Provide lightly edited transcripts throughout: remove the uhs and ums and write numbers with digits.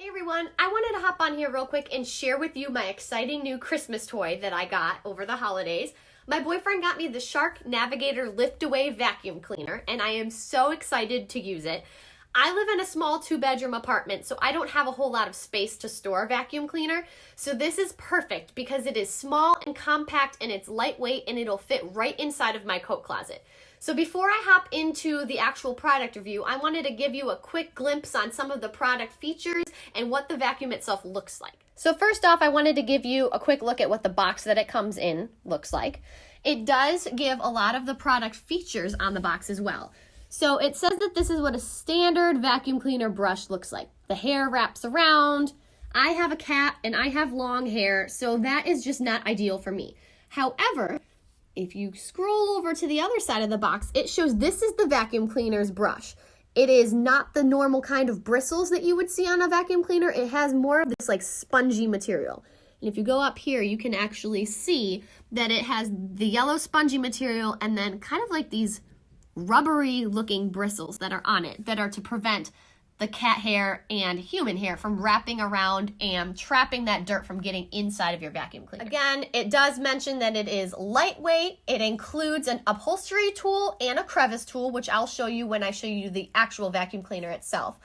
Hey everyone, I wanted to hop on here real quick and share with you my exciting new Christmas toy that I got over the holidays. My boyfriend got me the Shark Navigator Lift Away vacuum cleaner and I am so excited to use it. I live in a small 2-bedroom apartment, so I don't have a whole lot of space to store a vacuum cleaner. So this is perfect because it is small and compact and it's lightweight and it'll fit right inside of my coat closet. So before I hop into the actual product review, I wanted to give you a quick glimpse on some of the product features and what the vacuum itself looks like. So first off, I wanted to give you a quick look at what the box that it comes in looks like. It does give a lot of the product features on the box as well. So it says that this is what a standard vacuum cleaner brush looks like. The hair wraps around. I have a cat and I have long hair, so that is just not ideal for me. However, if you scroll over to the other side of the box, it shows this is the vacuum cleaner's brush. It is not the normal kind of bristles that you would see on a vacuum cleaner. It has more of this like spongy material. And if you go up here, you can actually see that it has the yellow spongy material and then kind of like these rubbery looking bristles that are on it that are to prevent the cat hair and human hair from wrapping around and trapping that dirt from getting inside of your vacuum cleaner. Again, it does mention that it is lightweight. It includes an upholstery tool and a crevice tool, which I'll show you when I show you the actual vacuum cleaner itself.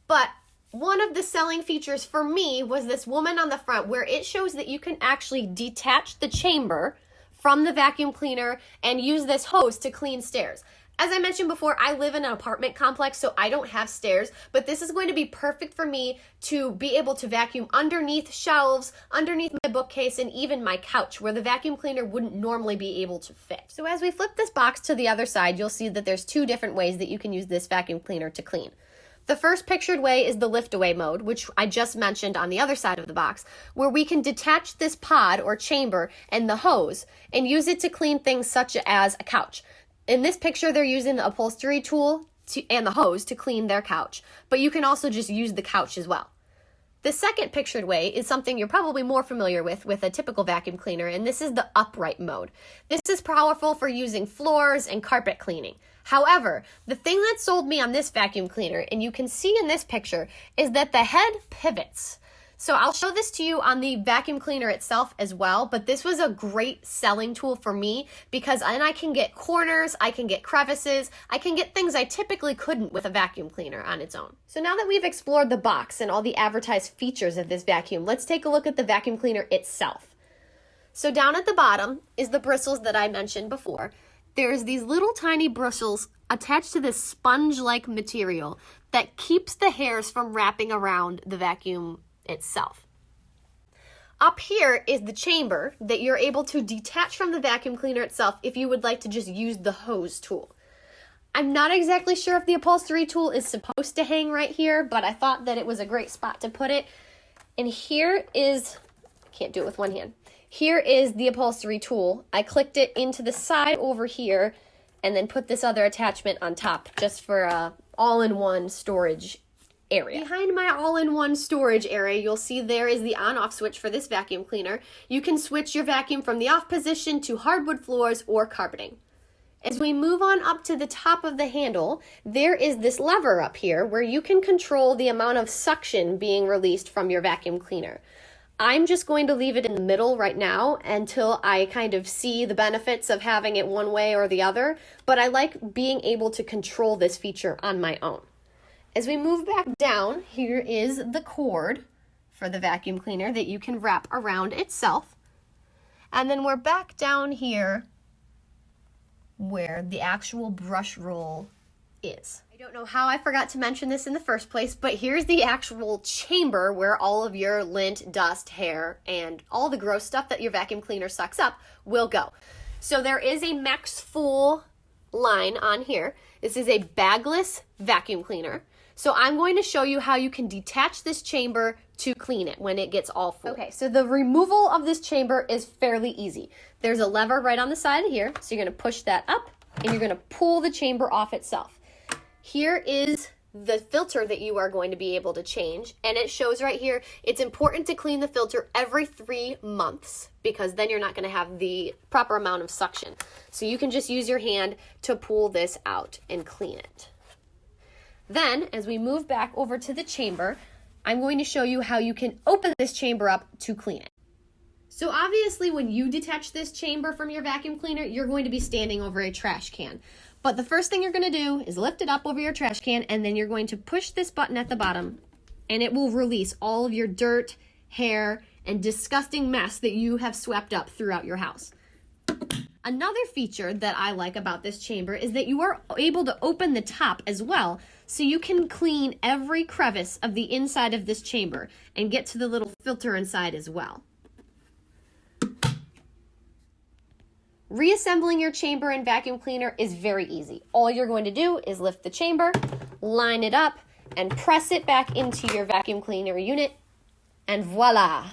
But one of the selling features for me was this woman on the front where it shows that you can actually detach the chamber from the vacuum cleaner and use this hose to clean stairs. As I mentioned before, I live in an apartment complex, so I don't have stairs, but this is going to be perfect for me to be able to vacuum underneath shelves, underneath my bookcase, and even my couch, where the vacuum cleaner wouldn't normally be able to fit. So as we flip this box to the other side, you'll see that there's 2 different ways that you can use this vacuum cleaner to clean. The first pictured way is the lift away mode, which I just mentioned on the other side of the box, where we can detach this pod or chamber and the hose and use it to clean things such as a couch. In this picture, they're using the upholstery tool and the hose to clean their couch, but you can also just use the couch as well. The second pictured way is something you're probably more familiar with a typical vacuum cleaner, and this is the upright mode. This is powerful for using floors and carpet cleaning. However, the thing that sold me on this vacuum cleaner, and you can see in this picture, is that the head pivots. So I'll show this to you on the vacuum cleaner itself as well, but this was a great selling tool for me because then I can get corners, I can get crevices, I can get things I typically couldn't with a vacuum cleaner on its own. So now that we've explored the box and all the advertised features of this vacuum, let's take a look at the vacuum cleaner itself. So down at the bottom is the bristles that I mentioned before. There's these little tiny bristles attached to this sponge-like material that keeps the hairs from wrapping around the vacuum itself. Up here is the chamber that you're able to detach from the vacuum cleaner itself if you would like to just use the hose tool. I'm not exactly sure if the upholstery tool is supposed to hang right here, but I thought that it was a great spot to put it. And here is, I can't do it with one hand. Here is the upholstery tool. I clicked it into the side over here and then put this other attachment on top just for a all-in-one storage area. Behind my all-in-one storage area, you'll see there is the on-off switch for this vacuum cleaner. You can switch your vacuum from the off position to hardwood floors or carpeting. As we move on up to the top of the handle, there is this lever up here where you can control the amount of suction being released from your vacuum cleaner. I'm just going to leave it in the middle right now until I kind of see the benefits of having it one way or the other, but I like being able to control this feature on my own. As we move back down, here is the cord for the vacuum cleaner that you can wrap around itself. And then we're back down here where the actual brush roll is. I don't know how I forgot to mention this in the first place, but here's the actual chamber where all of your lint, dust, hair, and all the gross stuff that your vacuum cleaner sucks up will go. So there is a max full line on here. This is a bagless vacuum cleaner. So I'm going to show you how you can detach this chamber to clean it when it gets all full. Okay, so the removal of this chamber is fairly easy. There's a lever right on the side here, so you're going to push that up and you're going to pull the chamber off itself. Here is the filter that you are going to be able to change, and it shows right here, it's important to clean the filter every 3 months because then you're not going to have the proper amount of suction. So you can just use your hand to pull this out and clean it. Then, as we move back over to the chamber, I'm going to show you how you can open this chamber up to clean it. So obviously when you detach this chamber from your vacuum cleaner, you're going to be standing over a trash can. But the first thing you're going to do is lift it up over your trash can, and then you're going to push this button at the bottom, and it will release all of your dirt, hair, and disgusting mess that you have swept up throughout your house. Another feature that I like about this chamber is that you are able to open the top as well, so you can clean every crevice of the inside of this chamber and get to the little filter inside as well. Reassembling your chamber and vacuum cleaner is very easy. All you're going to do is lift the chamber, line it up, and press it back into your vacuum cleaner unit, and voila!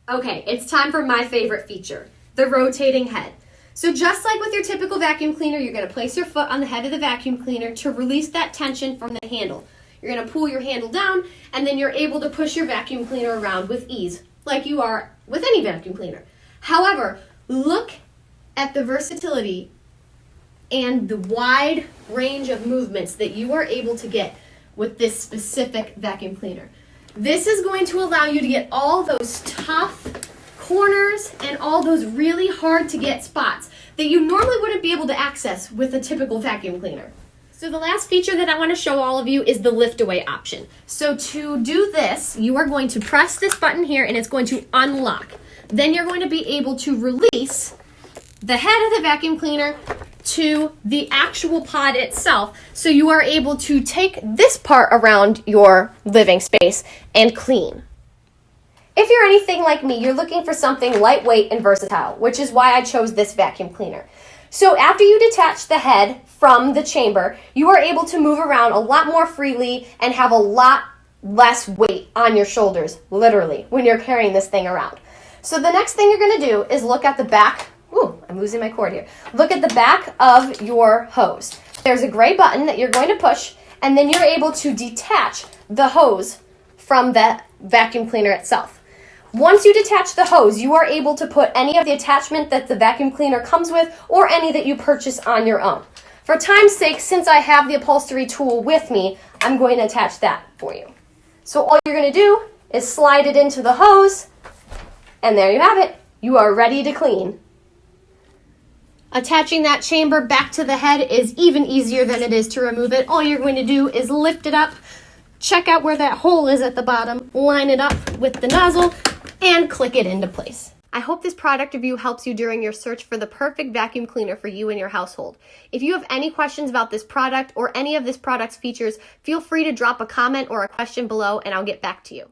Okay, it's time for my favorite feature, the rotating head. So just like with your typical vacuum cleaner, you're going to place your foot on the head of the vacuum cleaner to release that tension from the handle. You're going to pull your handle down, and then you're able to push your vacuum cleaner around with ease, like you are with any vacuum cleaner. However, look at the versatility and the wide range of movements that you are able to get with this specific vacuum cleaner. This is going to allow you to get all those tough corners and all those really hard to get spots that you normally wouldn't be able to access with a typical vacuum cleaner. So the last feature that I want to show all of you is the lift away option. So to do this, you are going to press this button here and it's going to unlock. Then you're going to be able to release the head of the vacuum cleaner to the actual pod itself, so you are able to take this part around your living space and clean. If you're anything like me, you're looking for something lightweight and versatile, which is why I chose this vacuum cleaner. So after you detach the head from the chamber, you are able to move around a lot more freely and have a lot less weight on your shoulders, literally, when you're carrying this thing around. So the next thing you're going to do is look at the back. Ooh, I'm losing my cord here. Look at the back of your hose. There's a gray button that you're going to push, and then you're able to detach the hose from the vacuum cleaner itself. Once you detach the hose, you are able to put any of the attachment that the vacuum cleaner comes with or any that you purchase on your own. For time's sake, since I have the upholstery tool with me, I'm going to attach that for you. So all you're going to do is slide it into the hose, and there you have it. You are ready to clean. Attaching that chamber back to the head is even easier than it is to remove it. All you're going to do is lift it up, check out where that hole is at the bottom, line it up with the nozzle, and click it into place. I hope this product review helps you during your search for the perfect vacuum cleaner for you and your household. If you have any questions about this product or any of this product's features, feel free to drop a comment or a question below and I'll get back to you.